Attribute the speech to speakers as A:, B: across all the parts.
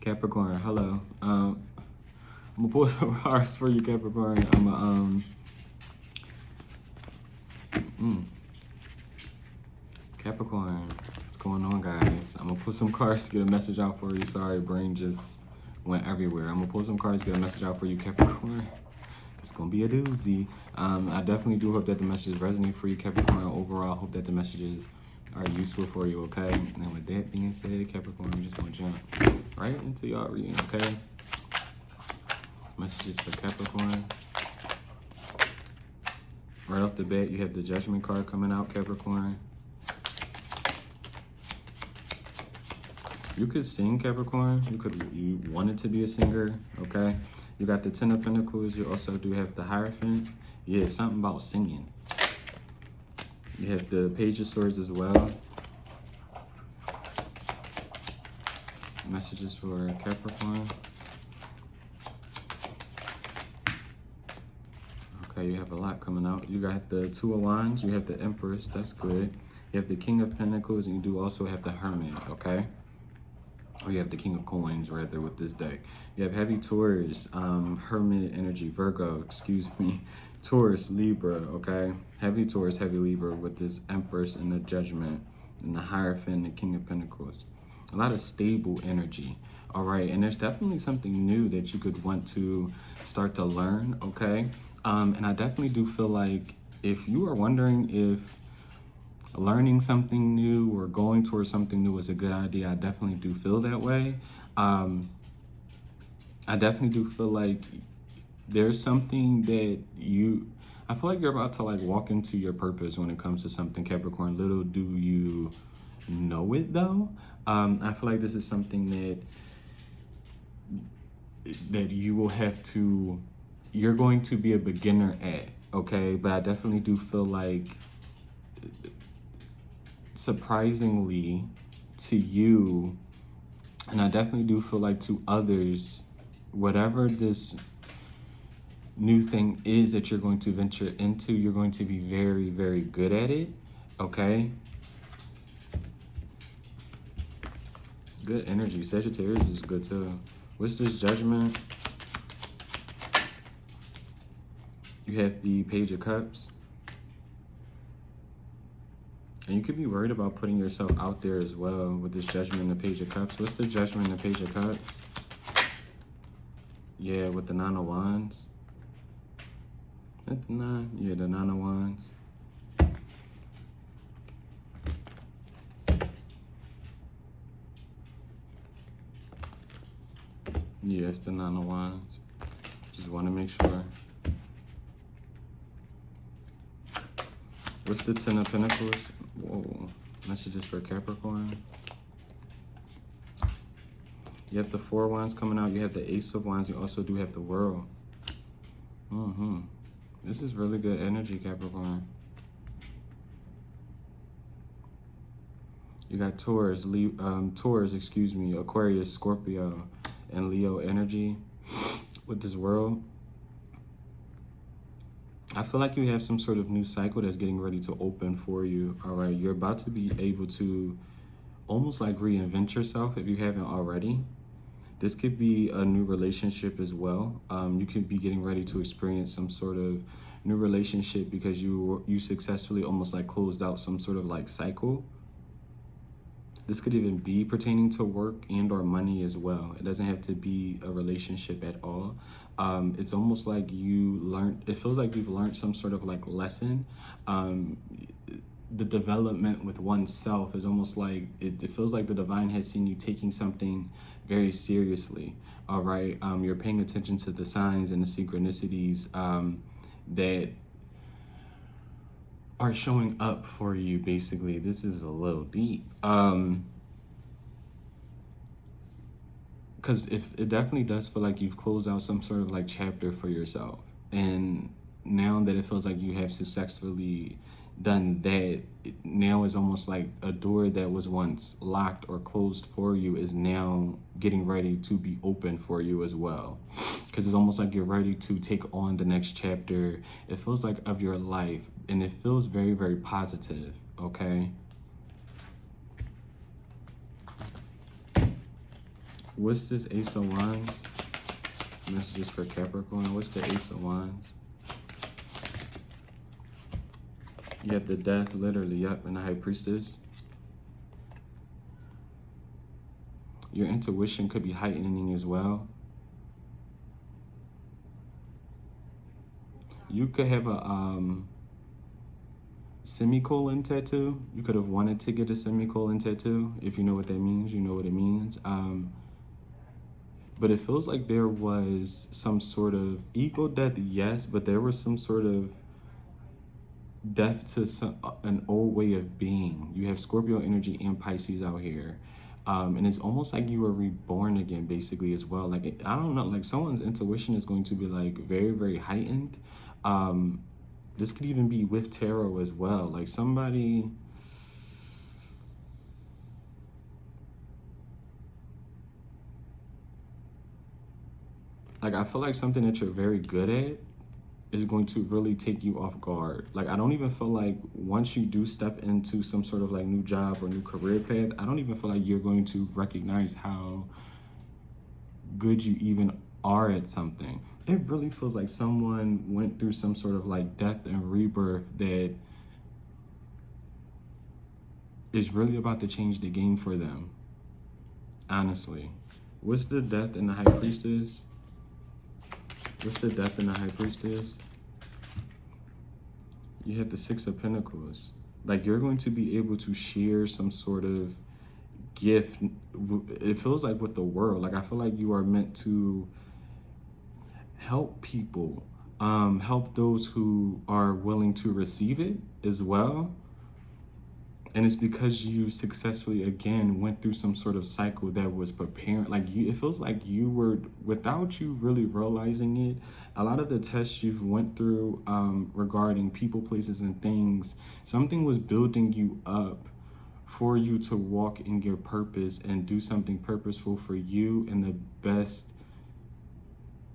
A: Capricorn, hello. I'm gonna pull some cards for you, Capricorn. Capricorn, what's going on, guys? I'm gonna pull some cards to get a message out for you. Sorry, brain just went everywhere. I'm gonna pull some cards to get a message out for you, Capricorn. It's gonna be a doozy. I definitely do hope that the messages resonate for you, Capricorn. Overall, I hope that the messages are useful for you, okay? And with that being said, Capricorn, I'm just gonna jump right into y'all reading, okay? Messages for Capricorn. Right off the bat, you have the Judgment card coming out, Capricorn. You could sing, Capricorn. You wanted to be a singer, okay? You got the Ten of Pentacles. You also do have the Hierophant. Yeah, something about singing. You have the Page of Swords as well. Messages for Capricorn. Okay, you have a lot coming out. You got the Two of Wands. You have the Empress. That's good. You have the King of Pentacles, and you do also have the Hermit, okay? Or you have the King of Coins right there with this deck. You have Heavy Taurus, Hermit energy, Virgo, excuse me, Taurus, Libra, okay? Heavy Taurus, Heavy Libra with this Empress and the Judgment and the Hierophant and the King of Pentacles. A lot of stable energy, all right? And there's definitely something new that you could want to start to learn, okay? And I definitely do feel like if you are wondering if learning something new or going towards something new is a good idea, I definitely do feel that way. I definitely do feel like there's something that I feel like you're about to like walk into your purpose when it comes to something, Capricorn. Little do you know it though. I feel like this is something that you will have to, you're going to be a beginner at, okay? But I definitely do feel like, surprisingly to you, and I definitely do feel like to others, whatever this new thing is that you're going to venture into, you're going to be very, very good at it, okay? Good energy. Sagittarius is good too. What's this Judgment? You have the Page of Cups. And you could be worried about putting yourself out there as well with this Judgment and the Page of Cups. What's the Judgment and the Page of Cups? Yeah, with the Nine of Wands. That's the nine. Yeah, the Nine of Wands. Yeah, it's the Nine of Wands. Just want to make sure. What's the Ten of Pentacles? Whoa, messages for Capricorn. You have the Four of Wands coming out. You have the Ace of Wands. You also do have the World. This is really good energy, Capricorn. You got Taurus, Aquarius, Scorpio, and Leo energy with this World. I feel like you have some sort of new cycle that's getting ready to open for you, all right? You're about to be able to almost like reinvent yourself if you haven't already. This could be a new relationship as well. You could be getting ready to experience some sort of new relationship because you successfully almost like closed out some sort of like cycle. This could even be pertaining to work and or money as well. It doesn't have to be a relationship at all. It's almost like it feels like you've learned some sort of like lesson. The development with oneself is almost like, it feels like the divine has seen you taking something very seriously, all right? You're paying attention to the signs and the synchronicities that are showing up for you, basically. This is a little deep. Because it definitely does feel like you've closed out some sort of like chapter for yourself. And now that it feels like you have successfully done that, now is almost like a door that was once locked or closed for you is now getting ready to be open for you as well. Because it's almost like you're ready to take on the next chapter, it feels like, of your life. And it feels very, very positive, okay? What's this Ace of Wands? Messages for Capricorn. What's the Ace of Wands? You have the Death, literally, yep, and the High Priestess. Your intuition could be heightening as well. You could have a semicolon tattoo. You could have wanted to get a semicolon tattoo. If you know what that means, you know what it means. But it feels like there was some sort of ego death, yes, but there was some sort of death to an old way of being. You have Scorpio energy and Pisces out here. And it's almost like you were reborn again, basically, as well. Like, I don't know, like someone's intuition is going to be like very, very heightened. This could even be with tarot as well. Like somebody, like I feel like something that you're very good at is going to really take you off guard. Like, I don't even feel like once you do step into some sort of like new job or new career path, I don't even feel like you're going to recognize how good you even are at something. It really feels like someone went through some sort of like death and rebirth that is really about to change the game for them. Honestly. What's the Death and the High Priestess? What's the Death and the High Priestess? You have the Six of Pentacles. Like, you're going to be able to share some sort of gift. It feels like with the world. Like, I feel like you are meant to help people, help those who are willing to receive it as well. And it's because you successfully, again, went through some sort of cycle that was preparing. Like, you, it feels like you were, without you really realizing it, a lot of the tests you've went through regarding people, places, and things, something was building you up for you to walk in your purpose and do something purposeful for you in the best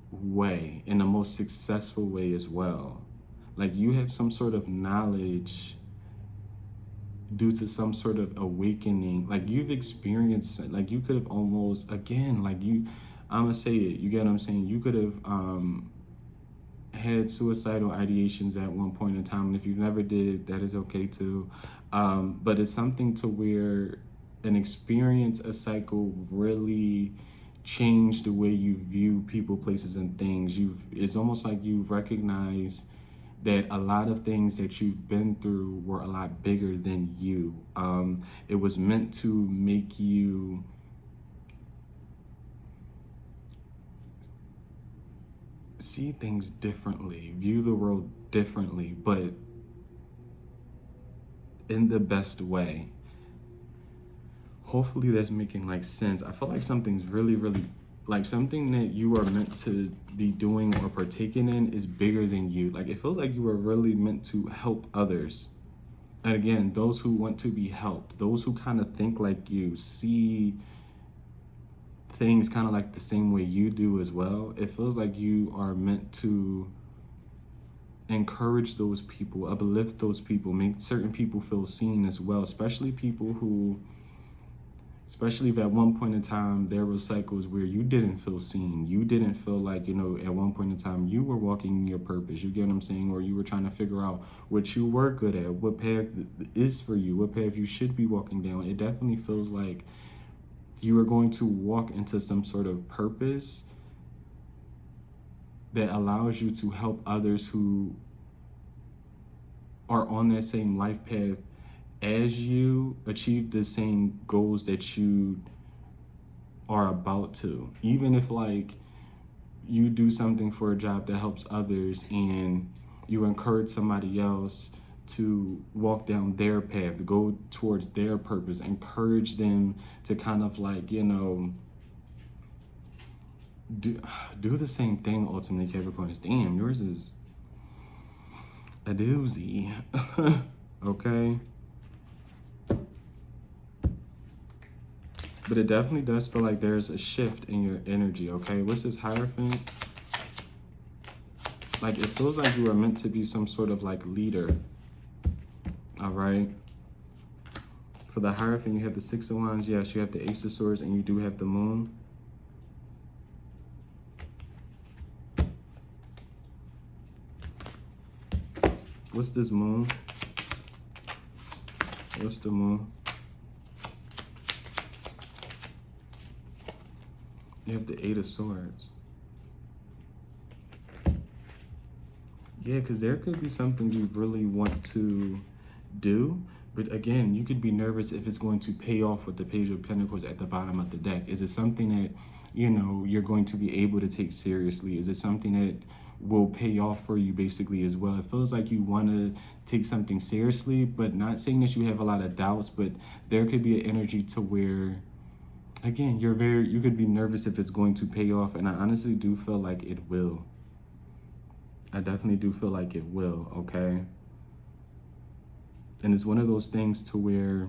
A: way, in the most successful way as well. Like, you have some sort of knowledge due to some sort of awakening. Like, you've experienced, like, you could have almost, again, like, you, I'm gonna say it, you get what I'm saying? You could have had suicidal ideations at one point in time, and if you never did, that is okay too. But it's something to where an experience, a cycle really changed the way you view people, places, and things. It's almost like you recognize that a lot of things that you've been through were a lot bigger than you. It was meant to make you see things differently, view the world differently, but in the best way. Hopefully that's making like sense. I feel like something's really, really, like something that you are meant to be doing or partaking in is bigger than you. Like, it feels like you are really meant to help others. And again, those who want to be helped, those who kind of think like you, see things kind of like the same way you do as well. It feels like you are meant to encourage those people, uplift those people, make certain people feel seen as well, especially people who, especially if at one point in time there were cycles where you didn't feel seen, you didn't feel like, you know, at one point in time you were walking in your purpose, you get what I'm saying, or you were trying to figure out what you were good at, what path is for you, what path you should be walking down. It definitely feels like you are going to walk into some sort of purpose that allows you to help others who are on that same life path as you achieve the same goals that you are about to. Even if like you do something for a job that helps others and you encourage somebody else to walk down their path, to go towards their purpose, encourage them to kind of like, you know, do the same thing ultimately, Capricorn. Damn, yours is a doozy. Okay? But it definitely does feel like there's a shift in your energy, okay? What's this Hierophant? Like, it feels like you are meant to be some sort of like leader, all right? For the Hierophant, you have the Six of Wands, yes, you have the Ace of Swords, and you do have the Moon. What's this moon? What's the moon? You have the Eight of Swords. Yeah, because there could be something you really want to do. But again, you could be nervous if it's going to pay off with the Page of Pentacles at the bottom of the deck. Is it something that, you know, you're going to be able to take seriously? Is it something that will pay off for you basically as well? It feels like you want to take something seriously, but not saying that you have a lot of doubts, but there could be an energy to where, again, you could be nervous if it's going to pay off. And I honestly do feel like it will. I definitely do feel like it will, okay? And it's one of those things to where,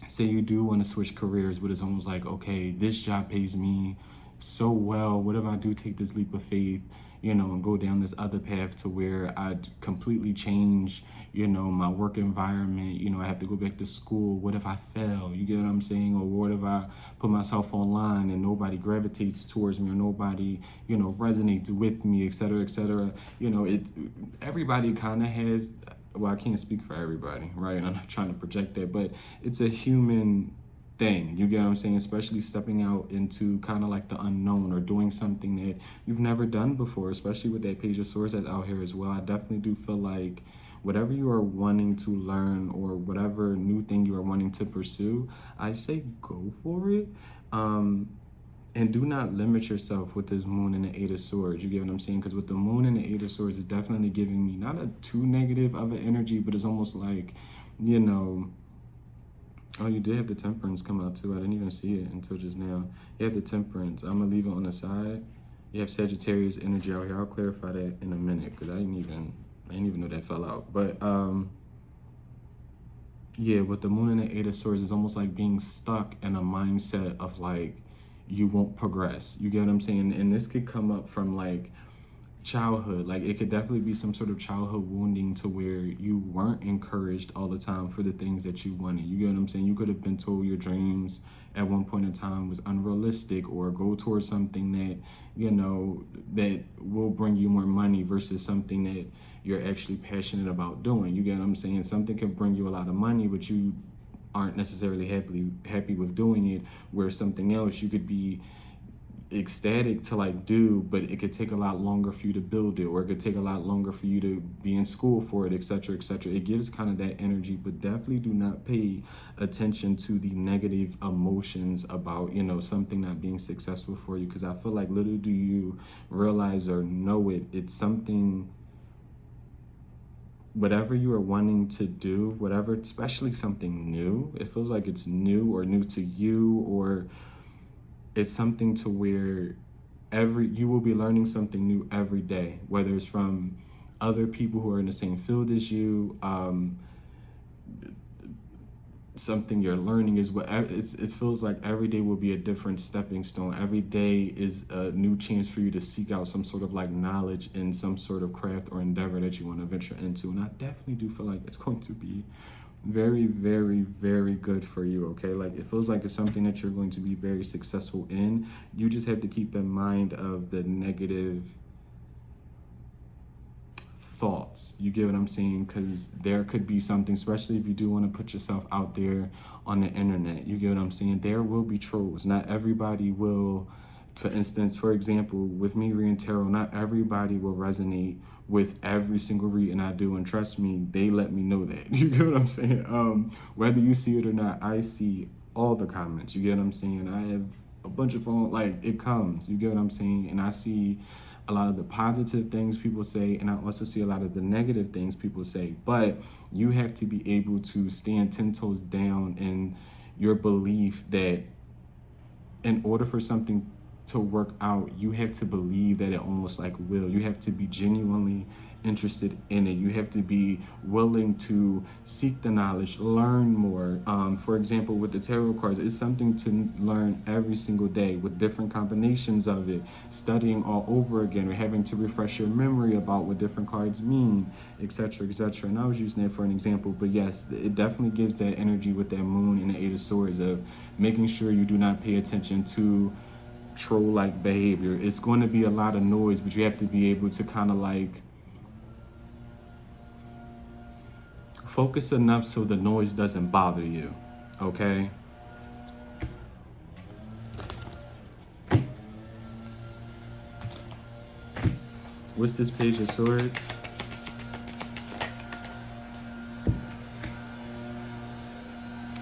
A: say you do want to switch careers, but it's almost like, okay, this job pays me so well. What if I do take this leap of faith, you know, and go down this other path to where I'd completely change, you know, my work environment? You know, I have to go back to school. What if I fail? You get what I'm saying? Or what if I put myself online and nobody gravitates towards me, or nobody, you know, resonates with me, et cetera, et cetera. You know, everybody kind of has, well, I can't speak for everybody, right? And I'm not trying to project that, but it's a human thing. You get what I'm saying? Especially stepping out into kind of like the unknown, or doing something that you've never done before, especially with that Page of Swords that's out here as well. I definitely do feel like whatever you are wanting to learn, or whatever new thing you are wanting to pursue, I say go for it. And do not limit yourself with this moon and the Eight of Swords. You get what I'm saying? Because with the moon and the Eight of Swords, it's definitely giving me not a too negative of an energy, but it's almost like, you know, oh, you did have the Temperance come out too. I didn't even see it until just now. You have the Temperance. I'm going to leave it on the side. You have Sagittarius energy out here. I'll clarify that in a minute, because I didn't even know that fell out. But yeah, with the moon and the Eight of Swords, it's almost like being stuck in a mindset of like, you won't progress. You get what I'm saying? And this could come up from like childhood. Like it could definitely be some sort of childhood wounding to where you weren't encouraged all the time for the things that you wanted. You get what I'm saying? You could have been told your dreams at one point in time was unrealistic, or go towards something that, you know, that will bring you more money versus something that you're actually passionate about doing. You get what I'm saying? Something can bring you a lot of money, but you aren't necessarily happy with doing it, where something else you could be ecstatic to like do, but it could take a lot longer for you to build it, or it could take a lot longer for you to be in school for it, etc., etc. It gives kind of that energy, but definitely do not pay attention to the negative emotions about, you know, something not being successful for you, because I feel like little do you realize or know it, it's something, whatever you are wanting to do, whatever, especially something new, it feels like it's new, or new to you, or it's something to where you will be learning something new every day, whether it's from other people who are in the same field as you, something you're learning is it feels like every day will be a different stepping stone. Every day is a new chance for you to seek out some sort of like knowledge in some sort of craft or endeavor that you want to venture into. And I definitely do feel like it's going to be very, very, very good for you, okay? Like it feels like it's something that you're going to be very successful in. You just have to keep in mind of the negative thoughts. You get what I'm saying? Because there could be something, especially if you do want to put yourself out there on the internet. You get what I'm saying? There will be trolls. Not everybody will, for instance, for example, with me reading tarot, not everybody will resonate with every single reading I do. And trust me, they let me know that. You get what I'm saying? Whether you see it or not, I see all the comments. You get what I'm saying? I have a bunch of phone, like it comes. You get what I'm saying? And I see a lot of the positive things people say, and I also see a lot of the negative things people say. But you have to be able to stand 10 toes down in your belief that in order for something to work out, you have to believe that it almost like will. You have to be genuinely interested in it. You have to be willing to seek the knowledge, learn more. For example, with the tarot cards, it's something to learn every single day with different combinations of it, studying all over again, or having to refresh your memory about what different cards mean, etc., etc. And I was using that for an example, but yes, it definitely gives that energy with that moon and the Eight of Swords of making sure you do not pay attention to troll-like behavior. It's going to be a lot of noise, but you have to be able to kind of like focus enough so the noise doesn't bother you, okay? What's this Page of Swords?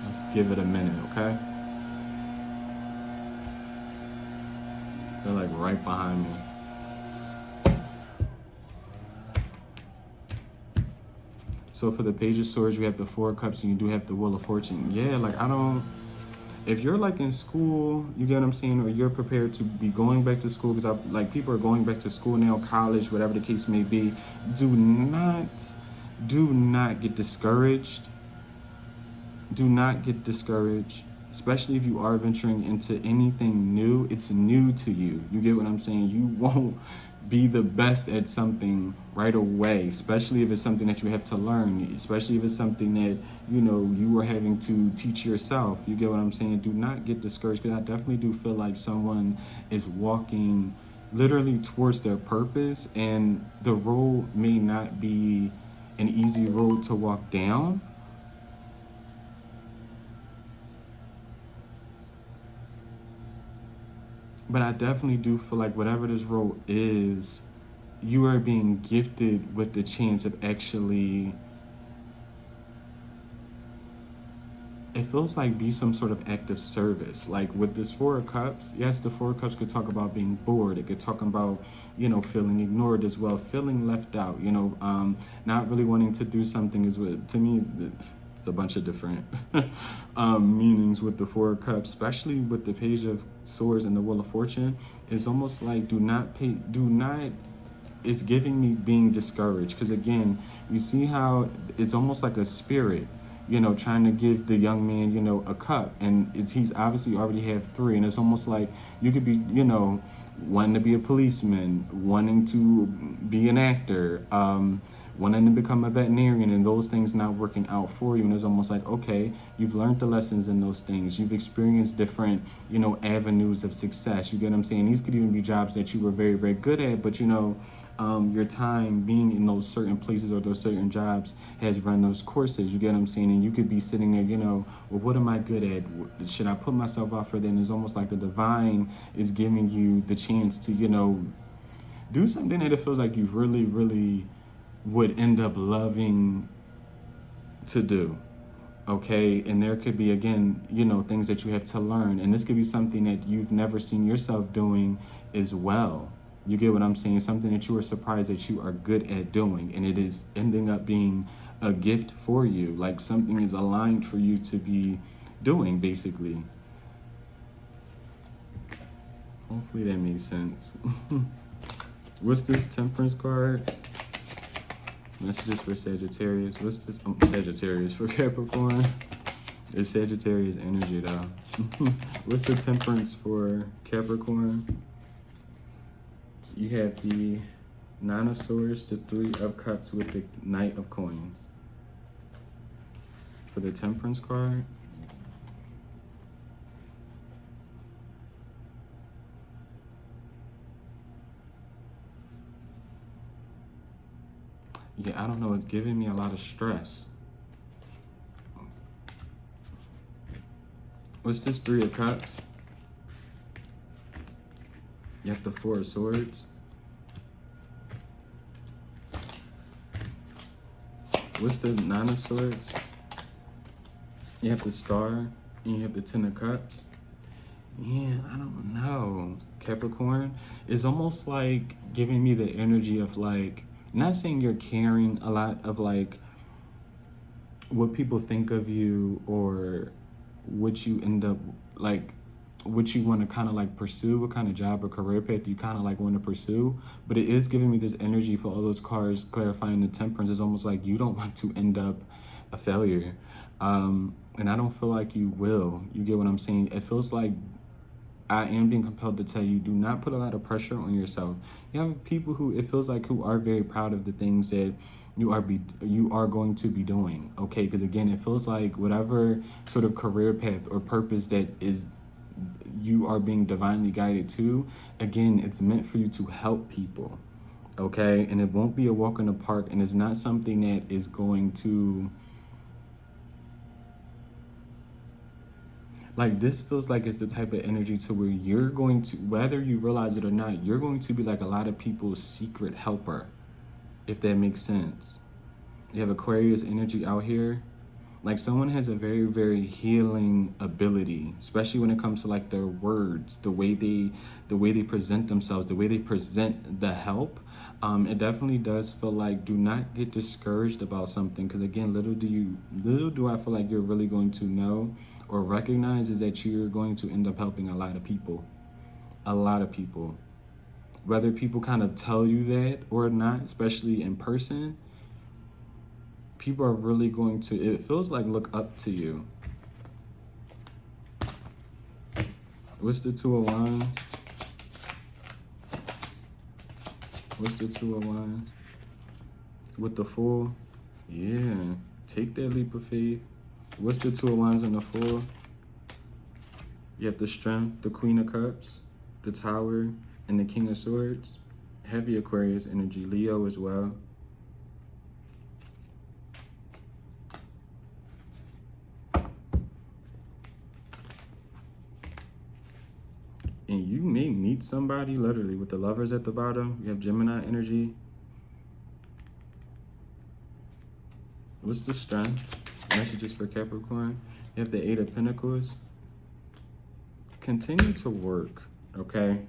A: Let's give it a minute, okay? They're like right behind me. So for the Page of Swords, we have the Four of Cups and you do have the Wheel of Fortune. Yeah, like if you're like in school, you get what I'm saying, or you're prepared to be going back to school, because like people are going back to school now, college, whatever the case may be, do not get discouraged. Do not get discouraged, especially if you are venturing into anything new. It's new to you. You get what I'm saying? You won't be the best at something right away, especially if it's something that you have to learn, especially if it's something that, you know, you are having to teach yourself. You get what I'm saying? Do not get discouraged, because I definitely do feel like someone is walking literally towards their purpose, and the road may not be an easy road to walk down. But I definitely do feel like whatever this role is, you are being gifted with the chance of actually, it feels like be some sort of act of service. Like with this Four of Cups, yes, the Four of Cups could talk about being bored. It could talk about, you know, feeling ignored as well, feeling left out, you know, not really wanting to do something is what, to me, it's a bunch of different meanings with the Four of Cups, especially with the Page of Swords and the Wheel of Fortune. It's almost like it's giving me being discouraged. Because again, you see how it's almost like a spirit, you know, trying to give the young man, you know, a cup. And he's obviously already have three. And it's almost like you could be, you know, wanting to be a policeman, wanting to be an actor, wanting to become a veterinarian, and those things not working out for you. And it's almost like, okay, you've learned the lessons in those things. You've experienced different, you know, avenues of success. You get what I'm saying? These could even be jobs that you were very, very good at, but, you know, your time being in those certain places or those certain jobs has run those courses. You get what I'm saying? And you could be sitting there, you know, well, what am I good at? Should I put myself out for that? And it's almost like the divine is giving you the chance to, you know, do something that it feels like you really, really would end up loving to do. Okay, and there could be, again, you know, things that you have to learn, and this could be something that you've never seen yourself doing as well. You get what I'm saying? Something that you are surprised that you are good at doing, and it is ending up being a gift for you, like something is aligned for you to be doing, basically. Hopefully that makes sense. What's this Temperance card? Messages for Sagittarius. What's this? Sagittarius for Capricorn. It's Sagittarius energy though. What's the Temperance for Capricorn? You have the Nine of Swords, the Three of Cups with the Knight of Coins. For the Temperance card, yeah, I don't know, it's giving me a lot of stress. What's this Three of Cups? You have the Four of Swords. What's the Nine of Swords? You have the Star, and you have the Ten of Cups. Yeah, I don't know. Capricorn is almost like giving me the energy of like, not saying you're caring a lot of like what people think of you or what you end up like, what you want to kind of like pursue, what kind of job or career path you kind of like want to pursue. But it is giving me this energy for all those cards clarifying the Temperance. It's almost like you don't want to end up a failure. And I don't feel like you will. You get what I'm saying? It feels like I am being compelled to tell you, do not put a lot of pressure on yourself. You have people who, it feels like, who are very proud of the things that you are going to be doing, okay? Because again, it feels like whatever sort of career path or purpose that is you are being divinely guided to, again, it's meant for you to help people, okay? And it won't be a walk in the park, and it's not something that is going to Like, this feels like it's the type of energy to where you're going to, whether you realize it or not, you're going to be like a lot of people's secret helper, if that makes sense. You have Aquarius energy out here. Like, someone has a very, very healing ability, especially when it comes to like their words, the way they present themselves, the way they present the help. It definitely does feel like, do not get discouraged about something, because again, little do I feel like you're really going to know or recognize is that you're going to end up helping a lot of people. A lot of people. Whether people kind of tell you that or not, especially in person, people are really going to, it feels like, look up to you. What's the Two of Wands? What's the Two of Wands? With the Fool? Yeah, take that leap of faith. What's the Two of Wands and the Fool? You have the Strength, the Queen of Cups, the Tower, and the King of Swords. Heavy Aquarius energy, Leo as well. And you may meet somebody literally with the Lovers at the bottom. You have Gemini energy. What's the Strength? Messages for Capricorn. You have the Eight of Pentacles. Continue to work, okay?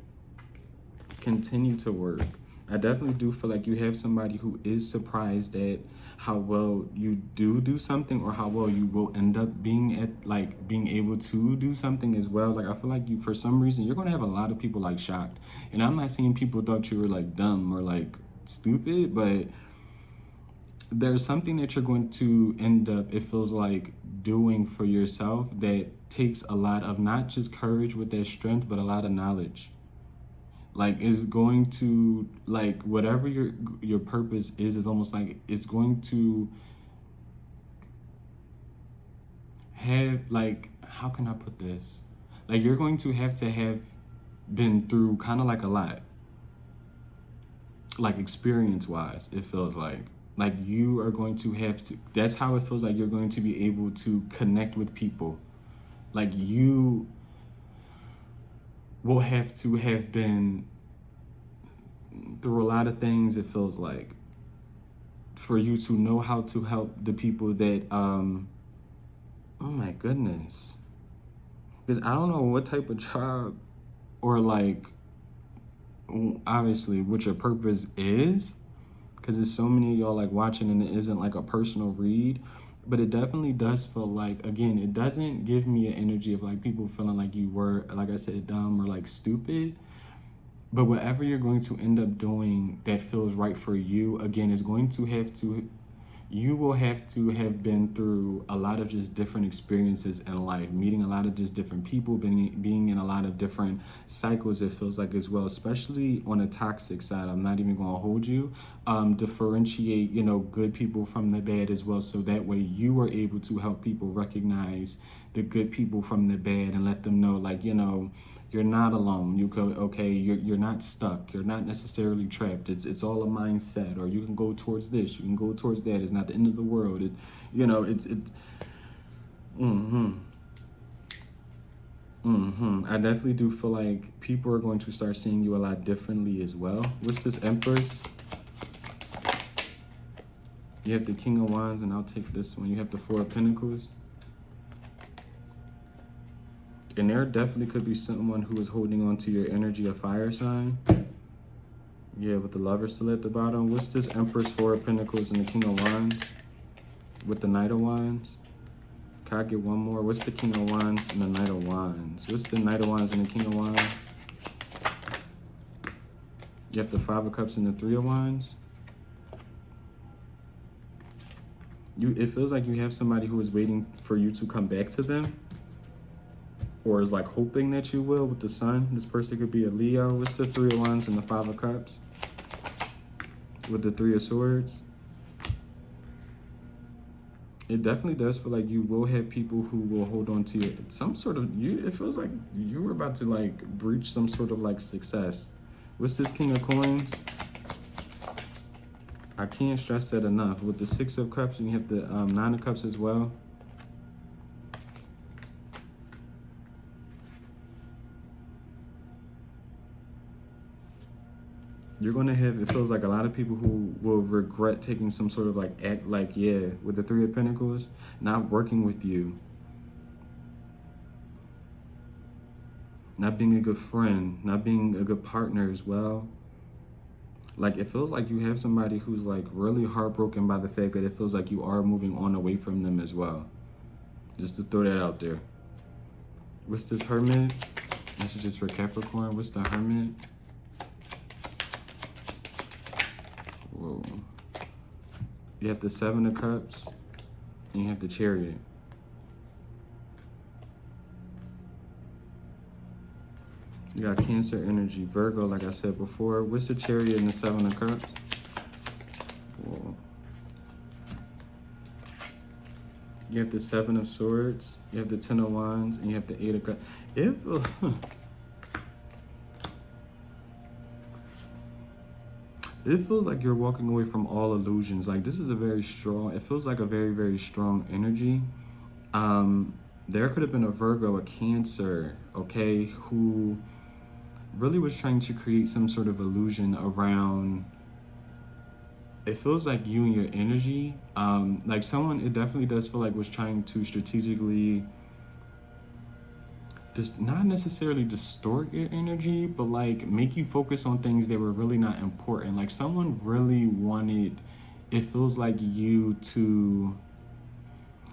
A: Continue to work. I definitely do feel like you have somebody who is surprised at how well you do something, or how well you will end up being at, like, being able to do something as well. Like, I feel like you, for some reason, you're going to have a lot of people like shocked. And I'm not saying people thought you were like dumb or like stupid, but there's something that you're going to end up, it feels like, doing for yourself that takes a lot of not just courage with that strength, but a lot of knowledge. Like, is going to, like, whatever your purpose is almost like it's going to have, like, how can I put this? Like, you're going to have been through kind of like a lot, like experience-wise, it feels like. Like, you are going to have to, that's how it feels like you're going to be able to connect with people. Like, you will have to have been through a lot of things, it feels like, for you to know how to help the people that, oh my goodness. Because I don't know what type of job or, like, obviously what your purpose is, because there's so many of y'all like watching and it isn't like a personal read. But it definitely does feel like, again, it doesn't give me an energy of like people feeling like you were, like I said, dumb or like stupid. But whatever you're going to end up doing that feels right for you, again, is going to have to, you will have to have been through a lot of just different experiences in life, meeting a lot of just different people, being in a lot of different cycles, it feels like, as well, especially on a toxic side. I'm not even going to hold you. Differentiate, you know, good people from the bad as well, so that way you are able to help people recognize the good people from the bad and let them know, like, you know, you're not alone. You go, okay, you're not stuck. You're not necessarily trapped. It's all a mindset, or you can go towards this, you can go towards that. It's not the end of the world. It, you know, I definitely do feel like people are going to start seeing you a lot differently as well. What's this, Empress? You have the King of Wands, and I'll take this one. You have the Four of Pentacles. And there definitely could be someone who is holding on to your energy, a fire sign. Yeah, with the Lovers still at the bottom. What's this, Empress, Four of Pentacles, and the King of Wands? With the Knight of Wands. Can I get one more? What's the King of Wands and the Knight of Wands? What's the Knight of Wands and the King of Wands? You have the Five of Cups and the Three of Wands. It feels like you have somebody who is waiting for you to come back to them, or is like hoping that you will, with the Sun. This person could be a Leo. What's the Three of Wands and the Five of Cups? With the Three of Swords. It definitely does feel like you will have people who will hold on to you. Some sort of, it feels like you were about to like breach some sort of like success. What's this, King of Coins? I can't stress that enough. With the Six of Cups, and you have the Nine of Cups as well. You're going to have, it feels like a lot of people who will regret taking some sort of like act, like, yeah, with the Three of Pentacles, not working with you, not being a good friend, not being a good partner as well. Like, it feels like you have somebody who's like really heartbroken by the fact that it feels like you are moving on away from them as well. Just to throw that out there. What's this Hermit? Messages for Capricorn. What's the Hermit? Whoa. You have the Seven of Cups and you have the Chariot. You got Cancer energy, Virgo, like I said before. What's the Chariot and the Seven of Cups? Whoa. You have the Seven of Swords, you have the Ten of Wands, and you have the Eight of Cups. It feels like you're walking away from all illusions. Like, this is a very strong, it feels like a very, very strong energy. There could have been a Virgo, a Cancer, okay, who really was trying to create some sort of illusion around, it feels like you and your energy. Like someone, it definitely does feel like was trying to strategically just not necessarily distort your energy, but like make you focus on things that were really not important. Like someone really wanted, it feels like you to,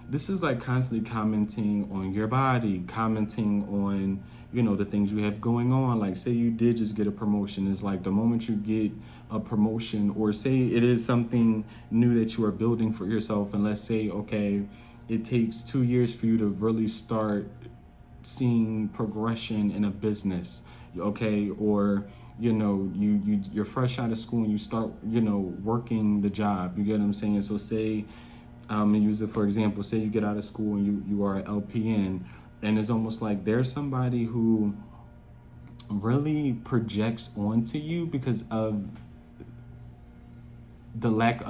A: this is like constantly commenting on your body, commenting on, you know, the things you have going on. Like say you did just get a promotion, it's like the moment you get a promotion, or say it is something new that you are building for yourself, and let's say, okay, it takes 2 years for you to really start seeing progression in a business, okay, or you know, you're fresh out of school and you start, you know, working the job, you get what I'm saying? So say, and use it for example, say you get out of school and you are an LPN, and it's almost like there's somebody who really projects onto you because of the lack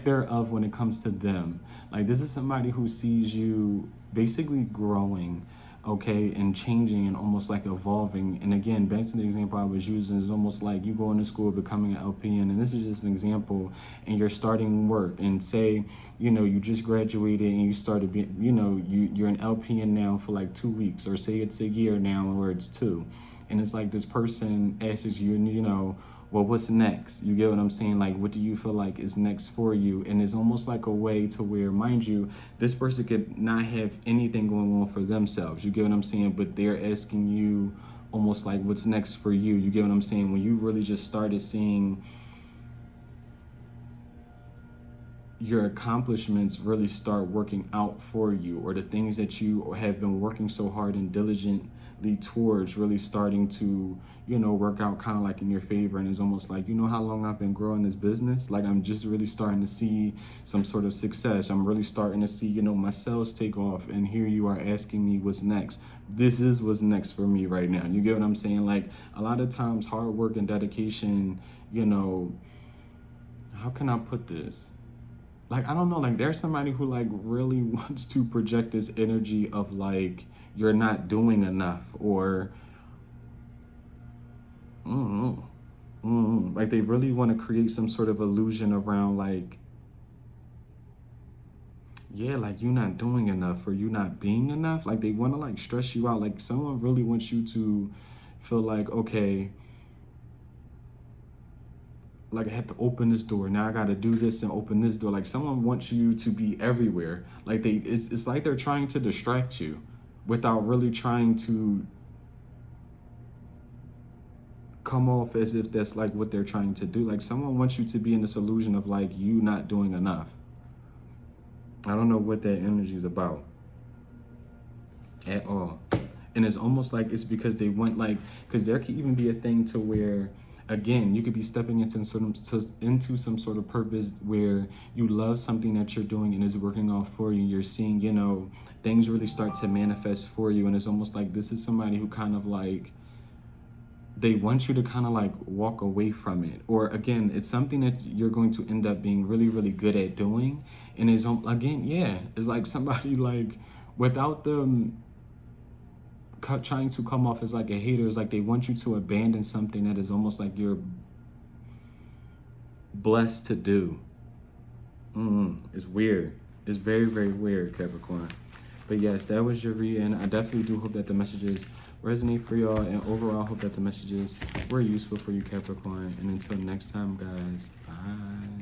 A: thereof when it comes to them. Like this is somebody who sees you basically growing, okay, and changing and almost like evolving. And again, back to the example I was using, is almost like you going to school, becoming an LPN, and this is just an example, and you're starting work, and say, you know, you just graduated and you started being, you know, you're an LPN now for like 2 weeks, or say it's a year now, or it's 2, and it's like this person asks you, you know, well, what's next? You get what I'm saying? Like, what do you feel like is next for you? And it's almost like a way to where, mind you, this person could not have anything going on for themselves. You get what I'm saying? But they're asking you almost like, what's next for you? You get what I'm saying? When you really just started seeing your accomplishments really start working out for you, or the things that you have been working so hard and diligently towards really starting to, you know, work out kind of like in your favor. And it's almost like, you know how long I've been growing this business? Like I'm just really starting to see some sort of success. I'm really starting to see, you know, my sales take off, and here you are asking me what's next. This is what's next for me right now. You get what I'm saying? Like a lot of times hard work and dedication, you know, how can I put this? Like, I don't know, like there's somebody who like really wants to project this energy of like, you're not doing enough, or like they really want to create some sort of illusion around like, yeah, like you not doing enough, or you not being enough. Like they want to like stress you out. Like someone really wants you to feel like, okay, like I have to open this door, now I got to do this and open this door. Like someone wants you to be everywhere. Like it's like they're trying to distract you without really trying to come off as if that's like what they're trying to do. Like someone wants you to be in this illusion of like you not doing enough. I don't know what that energy is about at all. And it's almost like it's because they want, like, because there could even be a thing to where, again, you could be stepping into some sort of purpose where you love something that you're doing and is working off for you. You're seeing, you know, things really start to manifest for you. And it's almost like this is somebody who kind of like, they want you to kind of like walk away from it. Or again, it's something that you're going to end up being really, really good at doing. And it's, again, yeah, it's like somebody like without them trying to come off as like a hater. It's like they want you to abandon something that is almost like you're blessed to do. It's weird. It's very, very weird, Capricorn. But yes, that was your reading. I definitely do hope that the messages resonate for y'all, and overall hope that the messages were useful for you, Capricorn. And until next time, guys, bye.